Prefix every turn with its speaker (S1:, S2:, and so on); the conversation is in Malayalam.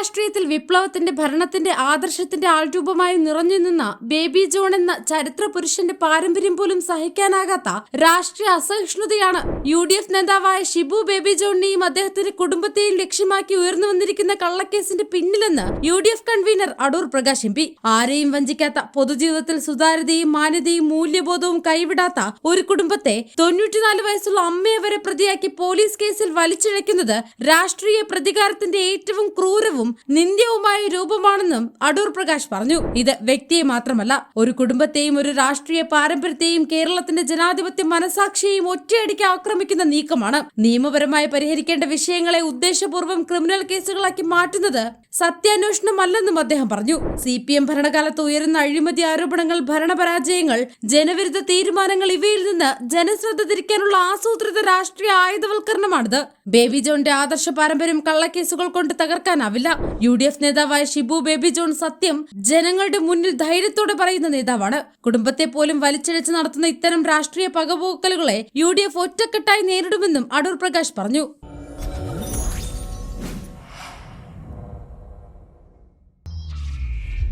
S1: രാഷ്ട്രീയത്തിൽ വിപ്ലവത്തിന്റെ ഭരണത്തിന്റെ ആദർശത്തിന്റെ ആൾരൂപമായി നിറഞ്ഞു നിന്ന ബേബി ജോൺ എന്ന ചരിത്ര പുരുഷന്റെ പാരമ്പര്യം പോലും സഹിക്കാനാകാത്ത രാഷ്ട്രീയ അസഹിഷ്ണുതയാണ് UDF നേതാവായ ഷിബു ബേബി ജോണിനെയും അദ്ദേഹത്തിന്റെ കുടുംബത്തെയും ലക്ഷ്യമാക്കി ഉയർന്നു വന്നിരിക്കുന്ന കള്ളക്കേസിന്റെ പിന്നിലെന്ന് UDF convener Adoor Prakash MP. ആരെയും വഞ്ചിക്കാത്ത, പൊതുജീവിതത്തിൽ സുതാര്യതയും മാന്യതയും മൂല്യബോധവും കൈവിടാത്ത ഒരു കുടുംബത്തെ 94 വയസ്സുള്ള അമ്മയെ വരെ പ്രതിയാക്കി പോലീസ് കേസിൽ വലിച്ചിഴയ്ക്കുന്നത് രാഷ്ട്രീയ പ്രതികാരത്തിന്റെ ഏറ്റവും ക്രൂരവും നിന്ദ്യവുമായ രൂപമാണെന്നും അടൂർ പ്രകാശ് പറഞ്ഞു. ഇത് വ്യക്തിയെ മാത്രമല്ല, ഒരു കുടുംബത്തെയും ഒരു രാഷ്ട്രീയ പാരമ്പര്യത്തെയും കേരളത്തിന്റെ ജനാധിപത്യ മനസാക്ഷിയെയും ഒറ്റയടിക്ക് ആക്രമിക്കുന്ന നീക്കമാണ്. നിയമപരമായി പരിഹരിക്കേണ്ട വിഷയങ്ങളെ ഉദ്ദേശപൂർവ്വം ക്രിമിനൽ കേസുകളാക്കി മാറ്റുന്നത് സത്യാന്വേഷണമല്ലെന്നും അദ്ദേഹം പറഞ്ഞു. CPM ഭരണകാലത്ത് ഉയരുന്ന അഴിമതി ആരോപണങ്ങൾ, ഭരണപരാജയങ്ങൾ, ജനവിരുദ്ധ തീരുമാനങ്ങൾ ഇവയിൽ നിന്ന് ജനശ്രദ്ധ തിരിക്കാനുള്ള ആസൂത്രിത രാഷ്ട്രീയ ആയുധവൽക്കരണമാണിത്. ബേബി ജോണിന്റെ ആദർശ പാരമ്പര്യം കള്ളക്കേസുകൾ കൊണ്ട് തകർക്കാനാവില്ല. UDF നേതാവായ ഷിബു ബേബി ജോൺ സത്യം ജനങ്ങളുടെ മുന്നിൽ ധൈര്യത്തോടെ പറയുന്ന നേതാവാണ്. കുടുംബത്തെ പോലും വലിച്ചിഴച്ച് നടത്തുന്ന ഇത്തരം രാഷ്ട്രീയ പകപോക്കലുകളെ UDF ഒറ്റക്കെട്ടായി നേരിടുമെന്നും അടൂർ പ്രകാശ് പറഞ്ഞു.